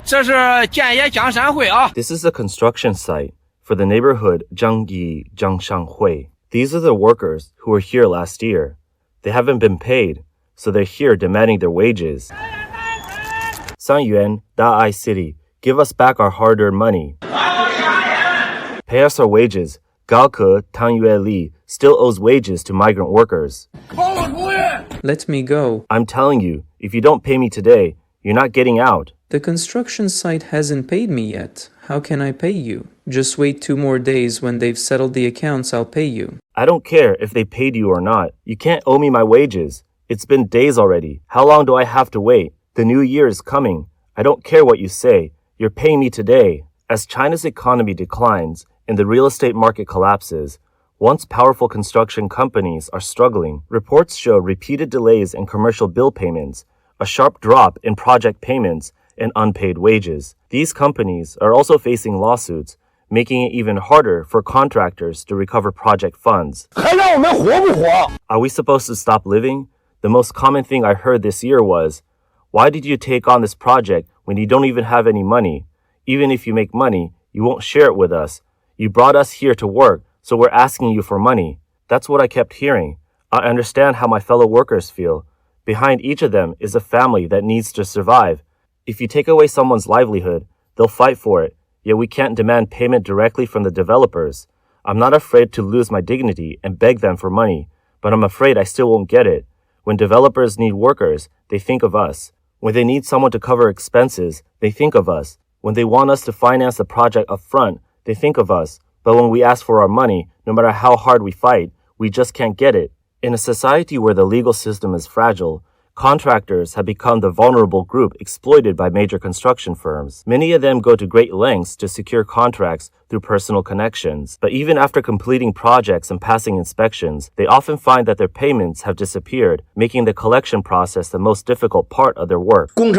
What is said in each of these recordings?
这是建业江山会啊。This is a construction site for the neighborhood Zhangyi Jiangshanhui. These are the workers who were here last year. They haven't been paid, so they're here demanding their wages. Sanyuan, Da'ai City, give us back our hard-earned money. Pay us our wages. Gaoke Tangyue Li still owes wages to migrant workers. Let me go. I'm telling you, if you don't pay me today, you're not getting out. The construction site hasn't paid me yet. How can I pay you? Just wait 2 more days. When they've settled the accounts, I'll pay you. I don't care if they paid you or not. You can't owe me my wages. It's been days already. How long do I have to wait? The new year is coming. I don't care what you say. You're paying me today. As China's economy declines and the real estate market collapses, once powerful construction companies are struggling. Reports show repeated delays in commercial bill payments, a sharp drop in project payments, and unpaid wages. These companies are also facing lawsuits, making it even harder for contractors to recover project funds. Are we supposed to stop living? The most common thing I heard this year was, why did you take on this project when you don't even have any money? Even if you make money, you won't share it with us. You brought us here to work, so we're asking you for money. That's what I kept hearing. I understand how my fellow workers feel. Behind each of them is a family that needs to survive. If you take away someone's livelihood, they'll fight for it, yet we can't demand payment directly from the developers. I'm not afraid to lose my dignity and beg them for money, but I'm afraid I still won't get it. When developers need workers, they think of us. When they need someone to cover expenses, they think of us. When they want us to finance the project up front, they think of us. But when we ask for our money, no matter how hard we fight, we just can't get it. In a society where the legal system is fragile, contractors have become the vulnerable group exploited by major construction firms. Many of them go to great lengths to secure contracts through personal connections. But even after completing projects and passing inspections, they often find that their payments have disappeared, making the collection process the most difficult part of their work. Before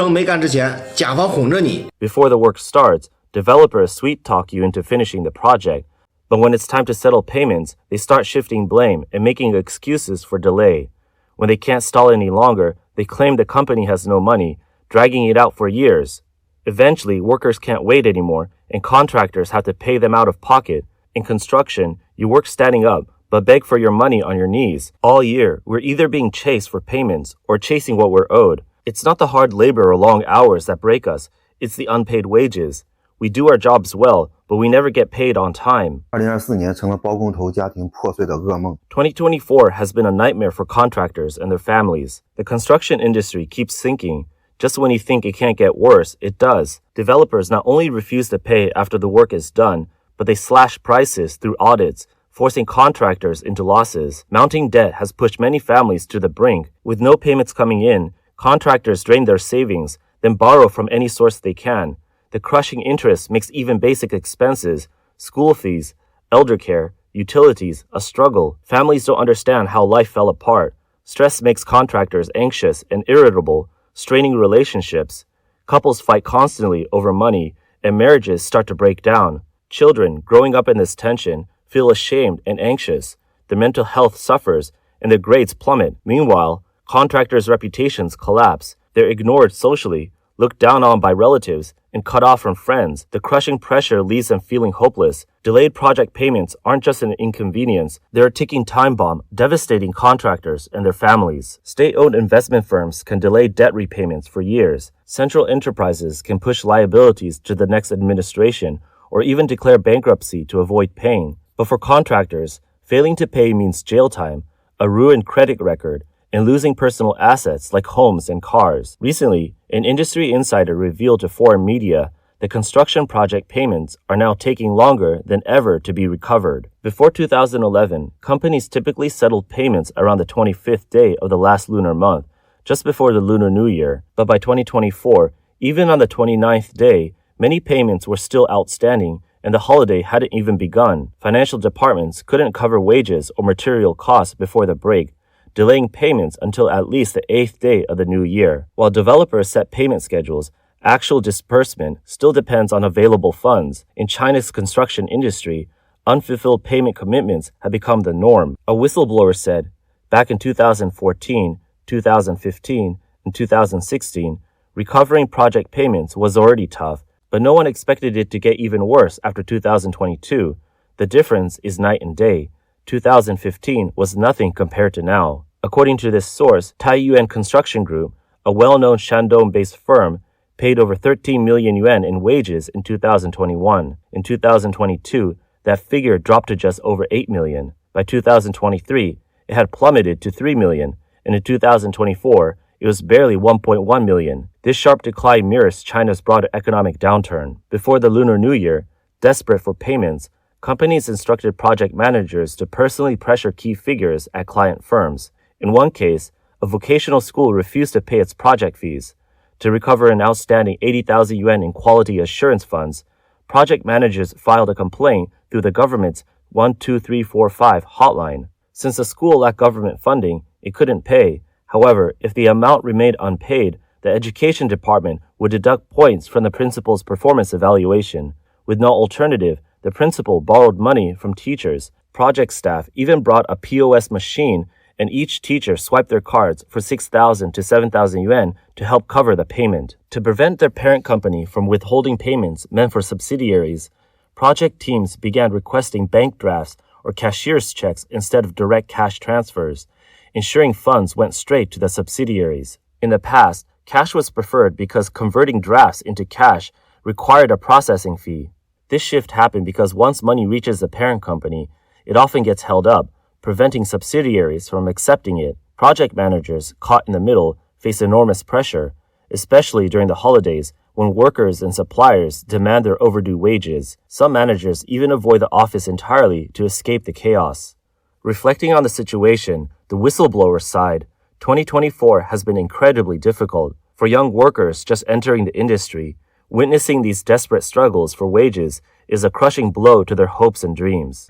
the work starts, developers sweet-talk you into finishing the project. But when it's time to settle payments, they start shifting blame and making excuses for delay. When they can't stall any longer, they claim the company has no money, dragging it out for years. Eventually, workers can't wait anymore, and contractors have to pay them out of pocket. In construction, you work standing up, but beg for your money on your knees. All year, we're either being chased for payments or chasing what we're owed. It's not the hard labor or long hours that break us, it's the unpaid wages. We do our jobs well, but we never get paid on time. 2024 has been a nightmare for contractors and their families. The construction industry keeps sinking. Just when you think it can't get worse, it does. Developers not only refuse to pay after the work is done, but they slash prices through audits, forcing contractors into losses. Mounting debt has pushed many families to the brink. With no payments coming in, contractors drain their savings, then borrow from any source they can. The crushing interest makes even basic expenses, school fees, elder care, utilities, a struggle. Families don't understand how life fell apart. Stress makes contractors anxious and irritable, straining relationships. Couples fight constantly over money, and marriages start to break down. Children, growing up in this tension, feel ashamed and anxious. Their mental health suffers, and their grades plummet. Meanwhile, contractors' reputations collapse. They're ignored socially, looked down on by relatives, and cut off from friends. The crushing pressure leaves them feeling hopeless. Delayed project payments aren't just an inconvenience, they're a ticking time bomb, devastating contractors and their families. State-owned investment firms can delay debt repayments for years. Central enterprises can push liabilities to the next administration or even declare bankruptcy to avoid paying. But for contractors, failing to pay means jail time, a ruined credit record, and losing personal assets like homes and cars. Recently, an industry insider revealed to foreign media that construction project payments are now taking longer than ever to be recovered. Before 2011, companies typically settled payments around the 25th day of the last lunar month, just before the Lunar New Year. But by 2024, even on the 29th day, many payments were still outstanding and the holiday hadn't even begun. Financial departments couldn't cover wages or material costs before the break, delaying payments until at least the 8th day of the new year. While developers set payment schedules, actual disbursement still depends on available funds. In China's construction industry, unfulfilled payment commitments have become the norm. A whistleblower said, back in 2014, 2015, in 2016, recovering project payments was already tough, but no one expected it to get even worse after 2022. The difference is night and day. 2015 was nothing compared to now. According to this source, Taiyuan Construction Group, a well-known Shandong-based firm, paid over 13 million yuan in wages in 2021. In 2022, that figure dropped to just over 8 million. By 2023, it had plummeted to 3 million, and in 2024, it was barely 1.1 million. This sharp decline mirrors China's broader economic downturn. Before the Lunar New Year, desperate for payments, companies instructed project managers to personally pressure key figures at client firms. In one case, a vocational school refused to pay its project fees. To recover an outstanding 80,000 yuan in quality assurance funds, project managers filed a complaint through the government's 12345 hotline. Since the school lacked government funding, it couldn't pay. However, if the amount remained unpaid, the education department would deduct points from the principal's performance evaluation. With no alternative, the principal borrowed money from teachers. Project staff even brought a POS machine, and each teacher swiped their cards for 6,000 to 7,000 yuan to help cover the payment. To prevent their parent company from withholding payments meant for subsidiaries, project teams began requesting bank drafts or cashier's checks instead of direct cash transfers, ensuring funds went straight to the subsidiaries. In the past, cash was preferred because converting drafts into cash required a processing fee. This shift happened because once money reaches the parent company, it often gets held up, preventing subsidiaries from accepting it. Project managers, caught in the middle, face enormous pressure, especially during the holidays when workers and suppliers demand their overdue wages. Some managers even avoid the office entirely to escape the chaos. Reflecting on the situation, the whistleblower sighed, 2024 has been incredibly difficult. For young workers just entering the industry, witnessing these desperate struggles for wages is a crushing blow to their hopes and dreams.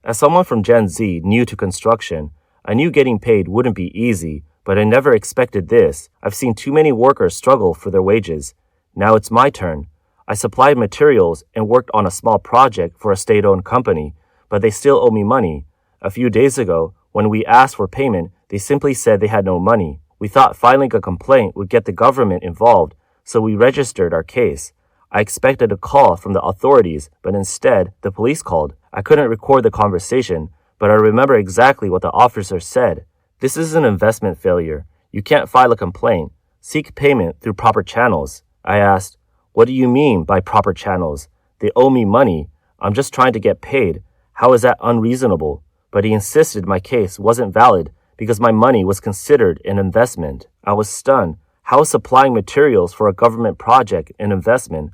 As someone from Gen Z new to construction, I knew getting paid wouldn't be easy, but I never expected this. I've seen too many workers struggle for their wages. Now it's my turn. I supplied materials and worked on a small project for a state-owned company, but they still owe me money. A few days ago, when we asked for payment, they simply said they had no money. We thought filing a complaint would get the government involved, so we registered our case. I expected a call from the authorities, but instead, the police called. I couldn't record the conversation, but I remember exactly what the officer said. This is an investment failure. You can't file a complaint. Seek payment through proper channels. I asked, what do you mean by proper channels? They owe me money. I'm just trying to get paid. How is that unreasonable? But he insisted my case wasn't valid because my money was considered an investment. I was stunned. How is supplying materials for a government project an investment?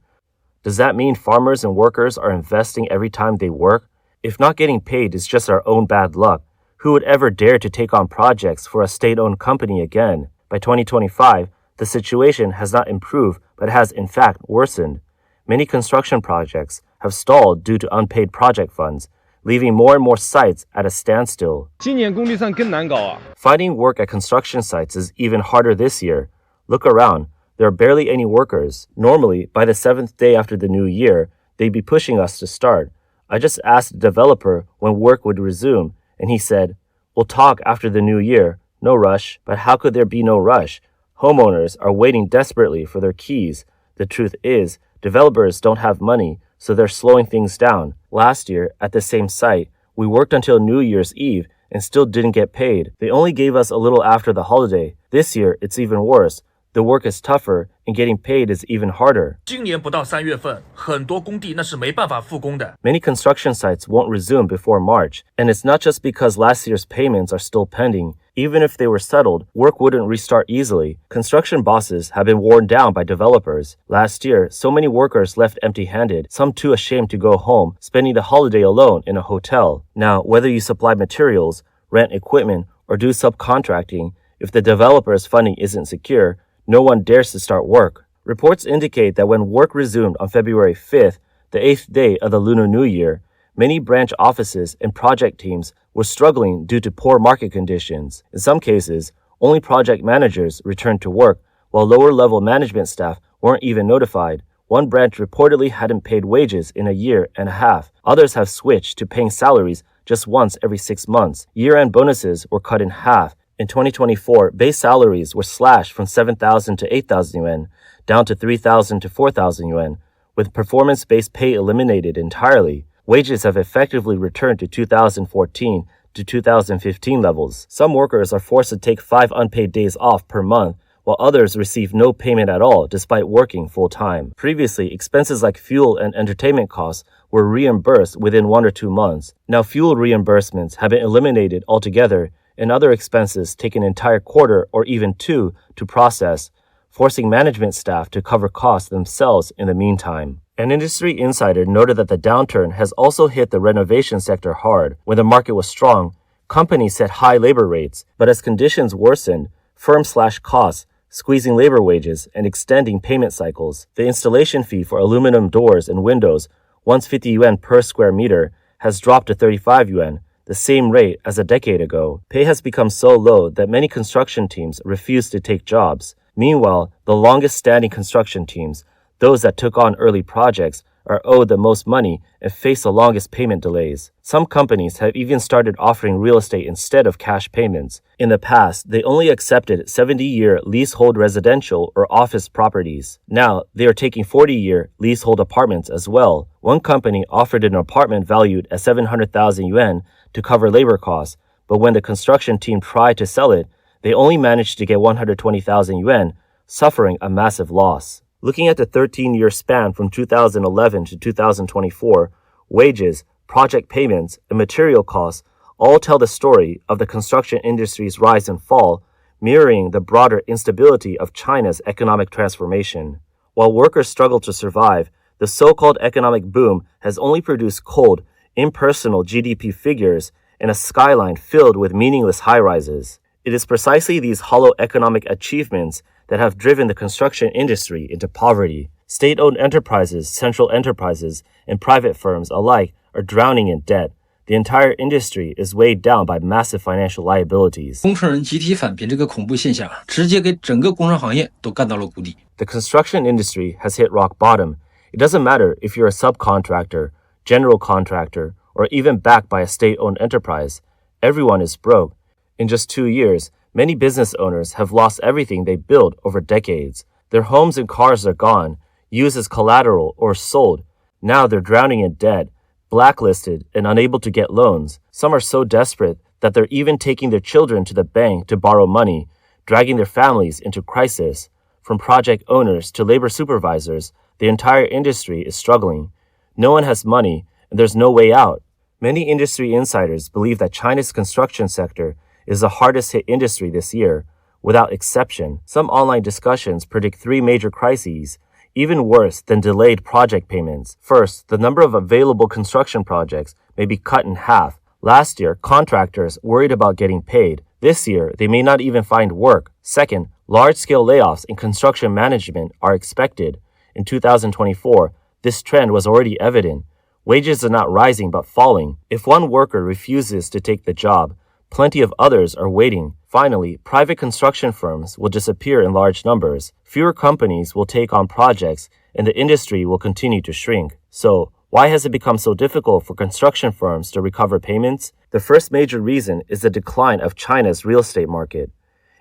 Does that mean farmers and workers are investing every time they work? If not getting paid is just our own bad luck, who would ever dare to take on projects for a state-owned company again? By 2025, the situation has not improved but has in fact worsened. Many construction projects have stalled due to unpaid project funds, leaving more and more sites at a standstill. Finding work at construction sites is even harder this year. Look around. There are barely any workers. Normally, by the 7th day after the new year, they'd be pushing us to start. I just asked the developer when work would resume, and he said, we'll talk after the new year. No rush. But how could there be no rush? Homeowners are waiting desperately for their keys. The truth is, developers don't have money, so they're slowing things down. Last year, at the same site, we worked until New Year's Eve and still didn't get paid. They only gave us a little after the holiday. This year, it's even worse. The work is tougher and getting paid is even harder. 今年不到3月份，很多工地那是没办法复工的。 Many construction sites won't resume before March, and it's not just because last year's payments are still pending. Even if they were settled, work wouldn't restart easily. Construction bosses have been worn down by developers. Last year, so many workers left empty-handed, some too ashamed to go home, spending the holiday alone in a hotel. Now, whether you supply materials, rent equipment, or do subcontracting, if the developer's funding isn't secure, no one dares to start work. Reports indicate that when work resumed on February 5th, the 8th day of the Lunar New Year, many branch offices and project teams were struggling due to poor market conditions. In some cases, only project managers returned to work, while lower-level management staff weren't even notified. One branch reportedly hadn't paid wages in a year and a half. Others have switched to paying salaries just once every 6 months. Year-end bonuses were cut in half, In 2024, base salaries were slashed from 7,000 to 8,000 yuan, down to 3,000 to 4,000 yuan, with performance-based pay eliminated entirely. Wages have effectively returned to 2014 to 2015 levels. Some workers are forced to take 5 unpaid days off per month, while others receive no payment at all despite working full-time. Previously, expenses like fuel and entertainment costs were reimbursed within 1 or 2 months. Now fuel reimbursements have been eliminated altogether, and other expenses take an entire quarter or even 2 to process, forcing management staff to cover costs themselves in the meantime. An industry insider noted that the downturn has also hit the renovation sector hard. When the market was strong, companies set high labor rates, but as conditions worsened, firms slashed costs, squeezing labor wages and extending payment cycles. The installation fee for aluminum doors and windows, once 50 yuan per square meter, has dropped to 35 yuan, the same rate as a decade ago. Pay has become so low that many construction teams refuse to take jobs. Meanwhile, the longest-standing construction teams, those that took on early projects, are owed the most money and face the longest payment delays. Some companies have even started offering real estate instead of cash payments. In the past, they only accepted 70-year leasehold residential or office properties. Now, they are taking 40-year leasehold apartments as well. One company offered an apartment valued at 700,000 yuan to cover labor costs, but when the construction team tried to sell it, they only managed to get 120,000 yuan, suffering a massive loss. Looking at the 13-year span from 2011 to 2024, wages, project payments, and material costs all tell the story of the construction industry's rise and fall, mirroring the broader instability of China's economic transformation. While workers struggle to survive, the so-called economic boom has only produced cold, impersonal GDP figures and a skyline filled with meaningless high-rises. It is precisely these hollow economic achievements that have driven the construction industry into poverty. State-owned enterprises, central enterprises, and private firms alike are drowning in debt. The entire industry is weighed down by massive financial liabilities. 工程人集体返贫这个恐怖现象，直接给整个工程行业都干到了谷底。 The construction industry has hit rock bottom. It doesn't matter if you're a subcontractor, general contractor, or even backed by a state-owned enterprise. Everyone is broke. In just 2 years, many business owners have lost everything they built over decades. Their homes and cars are gone, used as collateral or sold. Now they're drowning in debt, blacklisted, and unable to get loans. Some are so desperate that they're even taking their children to the bank to borrow money, dragging their families into crisis. From project owners to labor supervisors, the entire industry is struggling. No one has money, and there's no way out. Many industry insiders believe that China's construction sector is the hardest hit industry this year, without exception. Some online discussions predict 3 major crises, even worse than delayed project payments. First, the number of available construction projects may be cut in half. Last year, contractors worried about getting paid. This year, they may not even find work. Second, large-scale layoffs in construction management are expected. In 2024, this trend was already evident. Wages are not rising but falling. If one worker refuses to take the job, plenty of others are waiting. Finally, private construction firms will disappear in large numbers. Fewer companies will take on projects, and the industry will continue to shrink. So, why has it become so difficult for construction firms to recover payments? The first major reason is the decline of China's real estate market.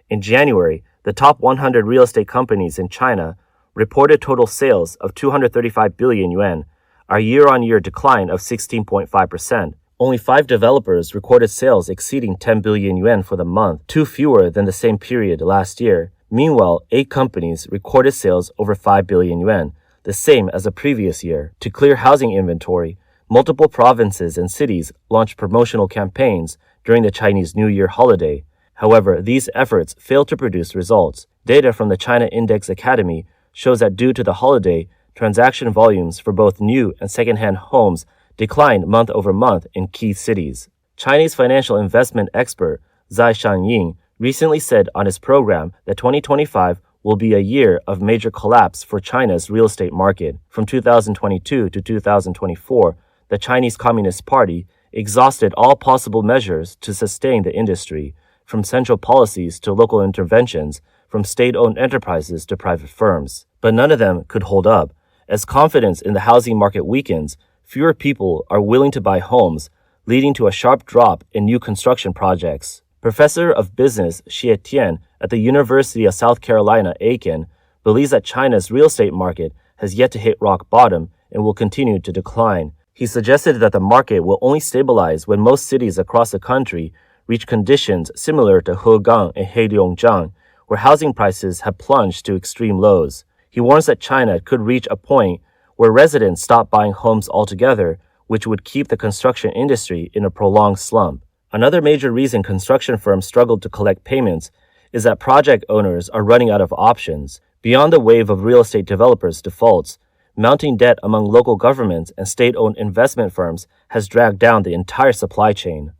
In January, the top 100 real estate companies in China reported total sales of 235 billion yuan, a year-on-year decline of 16.5%. Only 5 developers recorded sales exceeding 10 billion yuan for the month, 2 fewer than the same period last year. Meanwhile, 8 companies recorded sales over 5 billion yuan, the same as the previous year. To clear housing inventory, multiple provinces and cities launched promotional campaigns during the Chinese New Year holiday. However, these efforts failed to produce results. Data from the China Index Academy shows that due to the holiday, transaction volumes for both new and second-hand homes declined month over month in key cities. Chinese financial investment expert Zai Shangying recently said on his program that 2025 will be a year of major collapse for China's real estate market. From 2022 to 2024, the Chinese Communist Party exhausted all possible measures to sustain the industry, from central policies to local interventions, from state-owned enterprises to private firms. But none of them could hold up. As confidence in the housing market weakens, fewer people are willing to buy homes, leading to a sharp drop in new construction projects. Professor of Business Xie Tian at the University of South Carolina, Aiken, believes that China's real estate market has yet to hit rock bottom and will continue to decline. He suggested that the market will only stabilize when most cities across the country reach conditions similar to Hegang and Heilongjiang, where housing prices have plunged to extreme lows. He warns that China could reach a point where residents stop buying homes altogether, which would keep the construction industry in a prolonged slump. Another major reason construction firms struggle to collect payments is that project owners are running out of options. Beyond the wave of real estate developers' defaults, mounting debt among local governments and state-owned investment firms has dragged down the entire supply chain.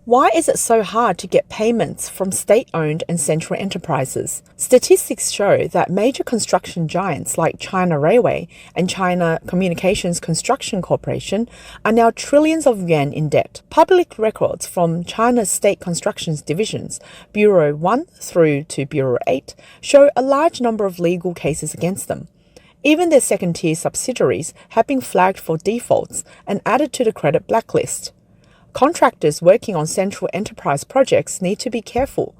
Why is it so hard to get payments from state-owned and central enterprises? Statistics show that major construction giants like China Railway and China Communications Construction Corporation are now trillions of yuan in debt. Public records from China's state constructions divisions, Bureau 1 through to Bureau 8, show a large number of legal cases against them. Even their second-tier subsidiaries have been flagged for defaults and added to the credit blacklist. Contractors working on central enterprise projects need to be careful.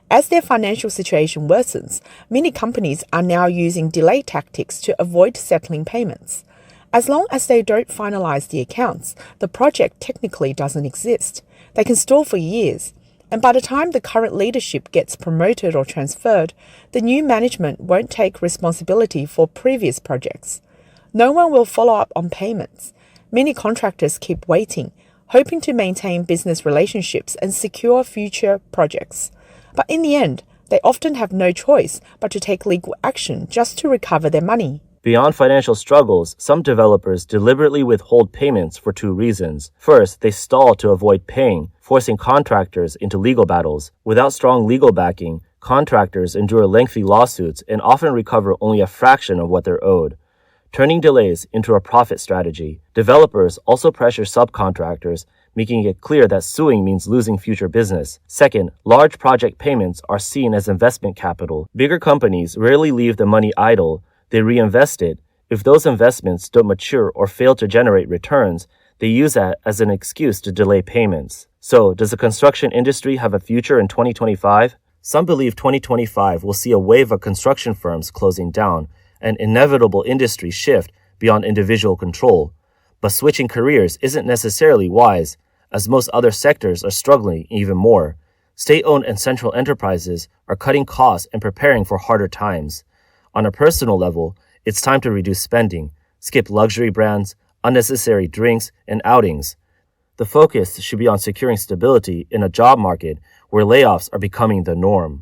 As their financial situation worsens, many companies are now using delay tactics to avoid settling payments. As long as they don't finalize the accounts, the project technically doesn't exist. They can stall for years. And by the time the current leadership gets promoted or transferred, the new management won't take responsibility for previous projects. No one will follow up on payments. Many contractors keep waiting, hoping to maintain business relationships and secure future projects. But in the end, they often have no choice but to take legal action just to recover their money. Beyond financial struggles, some developers deliberately withhold payments for two reasons. First, they stall to avoid paying, forcing contractors into legal battles. Without strong legal backing, contractors endure lengthy lawsuits and often recover only a fraction of what they're owed, turning delays into a profit strategy. Developers also pressure subcontractors, making it clear that suing means losing future business. Second, large project payments are seen as investment capital. Bigger companies rarely leave the money idle. They reinvest it. If those investments don't mature or fail to generate returns, they use that as an excuse to delay payments. So, does the construction industry have a future in 2025? Some believe 2025 will see a wave of construction firms closing down, an inevitable industry shift beyond individual control. But switching careers isn't necessarily wise, as most other sectors are struggling even more. State-owned and central enterprises are cutting costs and preparing for harder times. On a personal level, it's time to reduce spending, skip luxury brands, unnecessary drinks, and outings. The focus should be on securing stability in a job market where layoffs are becoming the norm.